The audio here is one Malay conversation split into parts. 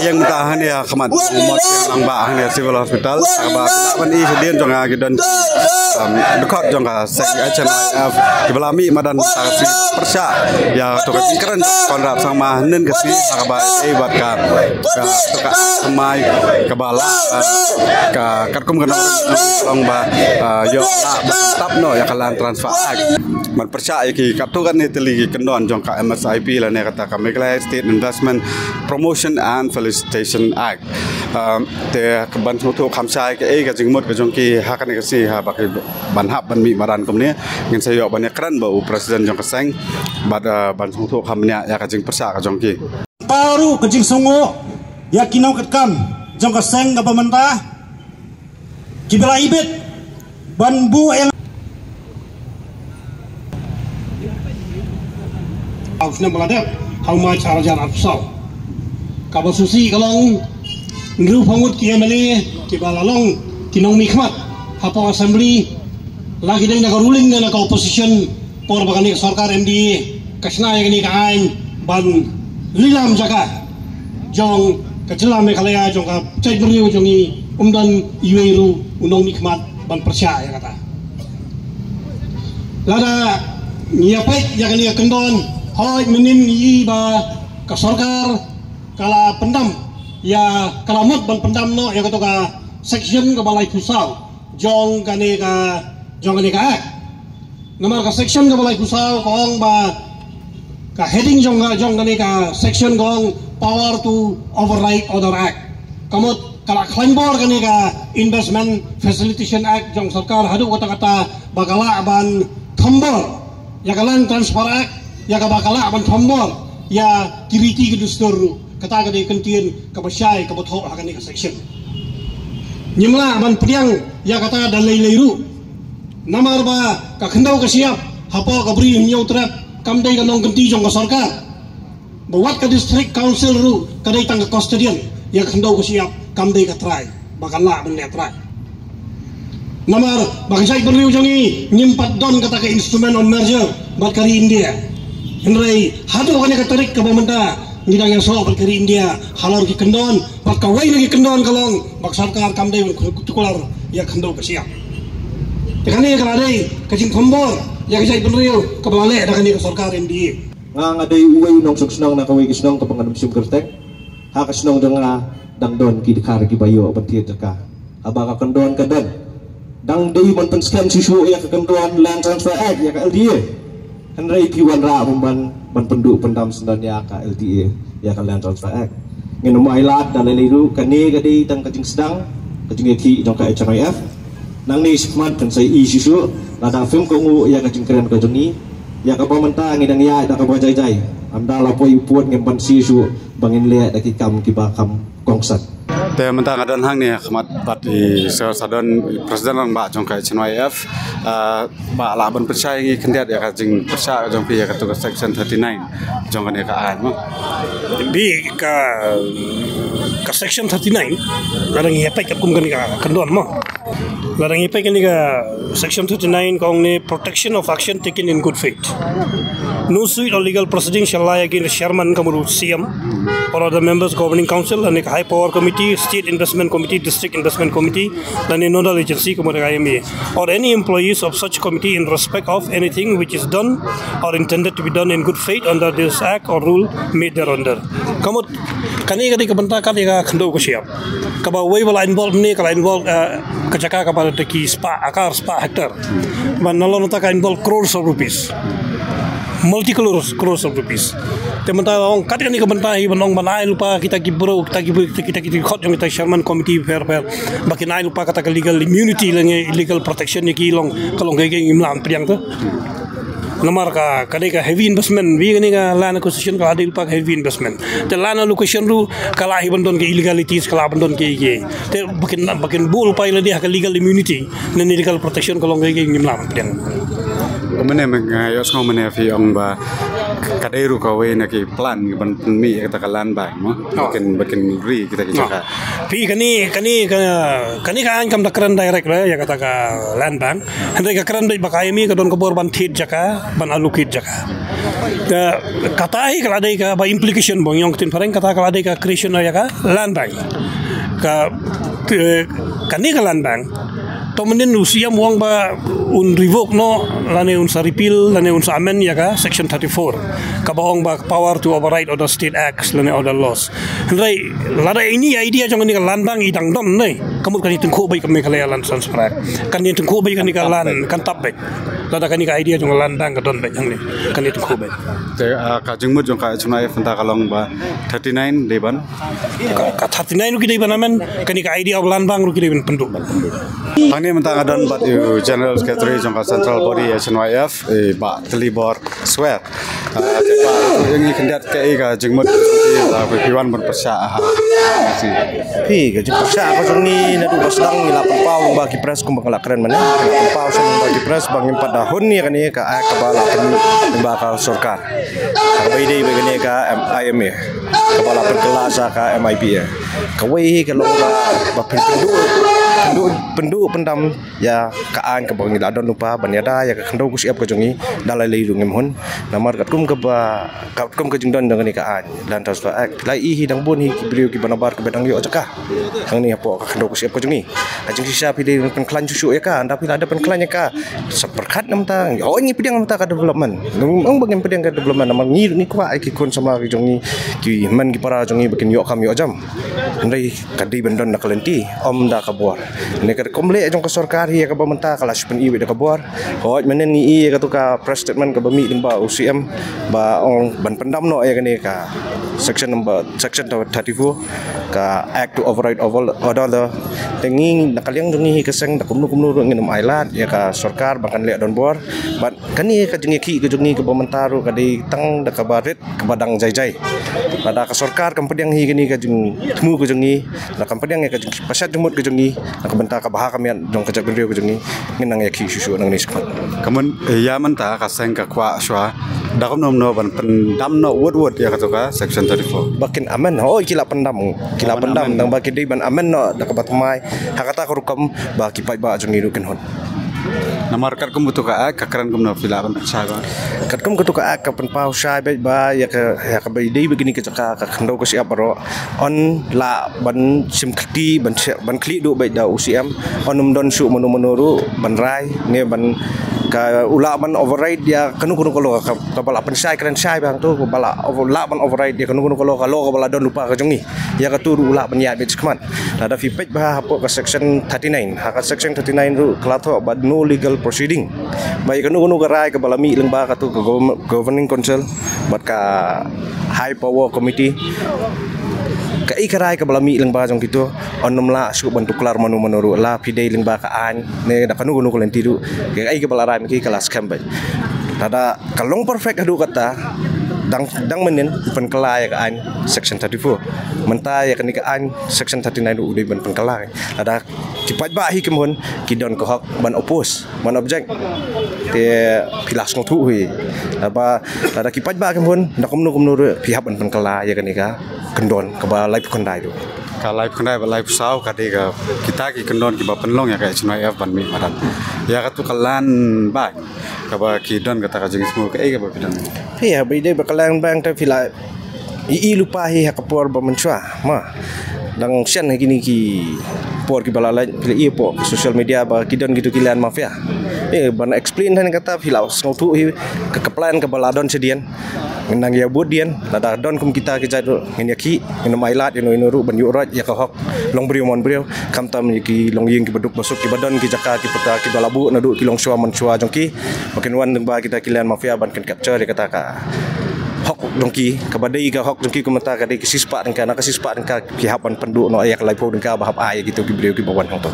yang mentah ni kemat umur yang langbah ni civil hospital ba ban i sedien jong gidan dekat jong sek HNIF kibelami madan tarsi persya ya to keren konrap sama nen kesi ba buat ka semai kebala ka katkum kana long ba yo tap no ya kalan transfer man persya ki katu kan ni teli kendon jong ka MSIP la ne kata ka Meghalaya State Investment Promotion and Felicitation Act te ban thu kham sai ke ga jingmot ga jong ki ha kan ke si ha ba ki ban hap ban mi maran kom ne ngin sayo ban kran ba presiden jong keseng bad ban thu kham ne ya ka jing persa ka jong ki paru ke jing songo ya kinau kat kam jong keseng ga pemerintah kibela ibet ban bu yang ausna baladet how much harajan afsal kabel susi kalong ngru pangut ki emeli ki balalong kinong mikmat hapo assembly lagi dai naga ruling na naga opposition por bagani sarkar MDA kasna yang ni kain ban lilam jaga jong kecelam Meghalaya jong ka cai beriu jongi umdan iweru unong mikmat ban percaya kata lada nyiapet yang ni kendon hoi menim yi ba ka sarkar kala pendam ya kalamut ban pendam no ya kata ka section ka balai pusau jong kane ka nomor ka section ka balai pusau kong ba ka heading jong kane ka section kong power to override other act kamut kala klaimbor kane ka investment facilitation act jong sarkar hadu kata bakala ban thambor ya kalan transfer act ya ka bakala ban thambor ya kiriti kedustur kata kade kentien kabasyai kabotho hakane ka section nyimla ban priang ya kata dalai leiru namar ba ka khendau ka siap hapo ka bri nyau trap kamdai ka nong kenti jong ka sarkar buat ka district council ru kadai tang ka custodian ya khendau ka siap kamdai ka try bakala ban le try namar bangsai beriu jongi nyimpat don kata ka instrument on merger bat kari India henrei hadu kane ka tarik ka pemerintah ngidang yang so berkeri India halor ki kendon bak kawai lagi kendon kalong bak sarkar kamdai kutukular ya kendau ka siap tekane kala dei kajing khombor ya kajai benriu ka balale da kani ka sarkar MDA nga dei uway nong suksnong na kawai kisnong ka panganum sim kertek ha kasnong danga dangdon ki dikar ki bayo batit ka aba ka kendon kadan dang dei mantan scam sisu ya ka kendon land transfer act ya ka LDA Henry Piwan Ra ban penduk pendam sebenarnya ka LTA ya ka land transfer act ngin mailat dan leliru kani kadi tang kajing sedang kajing ki jong ka HNIF nang ni smart kan sai isu lada film ko ngu ya kajing keren ka joni ya ka pemerintah ngidang ya da ka bajai anda lapoi puat ngem ban sisu bangin le da ki kam ki bakam kongsat te mentang adan hang ni khmat bat di sadon presiden lang ba jong ka HNIF ba la ban percaya ngi kendiat ya ka jing percaya jong pi ya ka to section 39 jong kan ya ka an bi ka section 39 larang ipek kum kan ka kendon mo larang ipek ni ka section 39 kong ni protection of action taken in good faith no suit or legal proceeding shall lie against chairman kamuru CM or other members governing council and high power committee state investment committee district investment committee dan nodal agency kemudian IMA or any employees of such committee in respect of anything which is done or intended to be done in good faith under this act or rule made thereunder kamu kani kadi kebentakan ya kendo ko siap kaba way wala involved ni kala involved kacaka kepada teki spa akar spa hektar man nalon ta involved crores of rupees multi crores of rupees teman-teman orang kata ni kebentar ibang banai lupa kita gibro kita khot yang kita chairman committee fair baki nai lupa kata legal immunity lagi illegal protection ni kilong kalau kayak imlam priang tu nomor ka kadai ka heavy investment bi ni ka land acquisition ka adil pak heavy investment te land allocation ru kala ibon don ke illegalities kala bandon ke te bakin bul pa ila dia ka legal immunity dan legal protection kalau kayak imlam priang Kemana mengayos ngomongnya Fiong ba kadairu kawe nak plan ban mi kata kalan ba mo bakin ri kita kecaka. Pi kani kan kam dakran direct lah ya kata ka land bank. Hendak kakran baik bakai mi kadon kebor ban thit jaka ban alukit jaka. Kata ai kalau ada ka ba implication bong yang tin pareng kata kalau ada ka creation ya ka land bank. Kani ka land bank. Tomenin usia muang ba un revoke no lane un sa repeal lane un sa amend ya ka section 34 kabaong ba power to override other state acts lane other laws hendai lada ini idea jong ni ka landang idang don nei kamut kan itengko bai kami kalaya lan sansprak kan ni tengko bai kan ni ka lan kan tap bai lada kan ni ka idea jong landang ka don bai jang ni kan ni tengko bai ka jengmut jong ka chunai fanta kalong ba 39 deban ka 39 ki deban amen kan ni ka idea of landang ru ki deban penduk Ini mentang adon bat you General Secretary jangka Central Body SNYF ba telibor swear. Ba yang kendat ke ka jengmut piwan berpersa. Pi ka persa ko joni na du basdang nila pau ba ki press kum bangla keren mana. Pau sen ba ki press bang 4 tahun ni kan ka kabala pen ba ka sarkar. Ka ide ba gani ka MIM kabala pen kelas ka MIP ya. Kawai ka long ba pendu pendam ya kaan ka bang ila don lupa banyada ya ka khando ku siap ka jongi dalai lei rungem hon namar kat kum ka jingdon dengan kaan dan transfer act lai hi dang bun hi beliau ki banabar ka bedang yo cakah kang ni apo ka khando ku siap ka jongi ajeng sisa pi de pen klan cucu ya ka anda pi ada pen klan ya ka seperkat nam ta oh ni pedang nam ta ka development ang bagian pedang ka development namar ni ku ai ki kon sama ki jongi ki man ki para jongi bakin yo kam yo jam ndai kadi bendon nak lenti om da ka buar ni ka komle jong ka sarkar hi ka bamenta kala spen i da ka buar hoj menen ni i ka tu ka press statement ka bami limba UCM ba ong ban pendam no ya kani ka section 34 ka act to override order the tenging nakaliang jongi hi keseng da kumnu ngin ailat ya ka sarkar bahkan le don buar ban kani ka jengi ki ka jongi ka bamenta ru ka di tang da ka barit ka badang jai pada ka sarkar kampediang hi kani ka jeng temu ka jongi na kampediang ka pasat jemut ka jongi na ka benta ka baha kamian jong ka jabrio ka jongi nginang ya ki susu nang ni sekat Kamun ya menta ka seng ka kwa shwa da kom nom no ban pendam no wood ya ka section 34 bakin amen oh kila pendam dang baki di ban amen no da ka batmai hakata ka rukam ba ki pai ba jongi rukin hon Namar kat kum butuh ka keren kum no filaban persa ba kat kum kutuka ka pen pau sai ba ya ka bai dei begini ka ka khando ko siap ro on la ban sim khti ban kli du bai da UCM onum don su menuru ban rai ne ban ka ula ban override dia kanu kalo ka bala pen sai keren sai bang tu bala ula ban override dia kanu kalo ka bala don lupa ka jongi ya ka tu ula ban ya bet kman ada fipet ba hapo ka section 39 ha ka section 39 ru klato ba no legal proceeding baik kanu ka rai ka bala mi leng ba ka tu governing council bat ka high power committee ka ikarai ka balami leng ba jong kito onom la su bantu klar manu la pidei leng ba ka an ne da kanu ko lenti du ka ai ka balarai ki kelas kambai tada kalong perfect adu kata dang menen pen kelai ka an section 34 menta ya kan ka an section 39 du udai ban pen kelai tada kipat ba hi kemun kidon ko hak ban opus ban object te pilas ngotu hi apa tada kipat ba kemun da komnu pihak ban pen kelai ya kan ka kendon ke ba live kondai tu ka live kondai ba live sau ka de ka kita ki kendon ki ba penlong ya ka SNYF ban mi madan ya ka tu kalan ba ka ba ki don ka ta ka jing semua ka ba bidan ya ba ide ba kalan bang ta fila i lupa hi ha kapor ba menchua ma dang sian gini ki por ki bala pila i po social media ba ki don gitu kilan mafia ban explain han kata fila snautu hi ka kaplan ka baladon sedian nang ya budian lada don kum kita ki jadu ngin minum ailat ino ru ban yurat ya ka hok long brio mon brio kam tam ki long ying ki beduk masuk ki badon ki jaka ki peta ki balabu nadu ki long shua mon shua jongki makin wan ba kita kilan mafia ban kan capture dia kata ka hok jongki ka badai ka hok jongki kumata ka di sispa dengka nak sispa dengka ki hapan pendu no ayak lai po dengka bahap ai gitu ki brio ki bawan hong to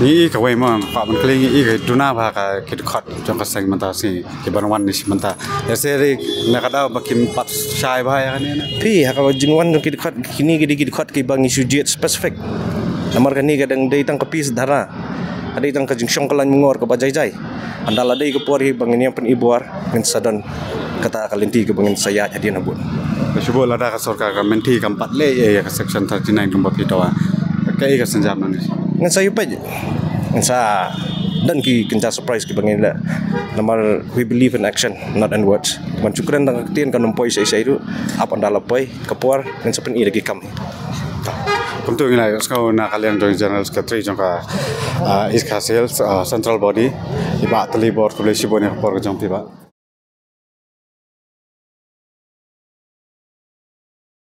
ni ka wei ma pa man kling i ka duna ba ka ki khot jong ka seng menta si ki ban wan ni menta ya seri na ka da ba kim pat shai ba ya kan pi ha ka jingwan ki khot kini ki khot ki bang isu jet specific namar kan ni kadang dei tang kapis dara ada itang kajingsyong kalan mungor ke bajai-jai. Andal ada ke puari bangin yang pen ibuar ngin sadan kata kalinti ke bangin saya jadi nabun. Syubo lada ka sorkar ka menti kampat le ya ka section 39 kumba pitawa. Kai ka senjam nang. Ngin sayu pa ngin sa dan ki kenca surprise ki bangin la. Namar we believe in action not in words. Man cukran dang tien kan nompoi sai itu apa andala poi ke puar ngin sapen i lagi kami. Kumtu ngilai skau na kalian join general secretary jongka is sales central body iba tali board ko le sibone por jong tiba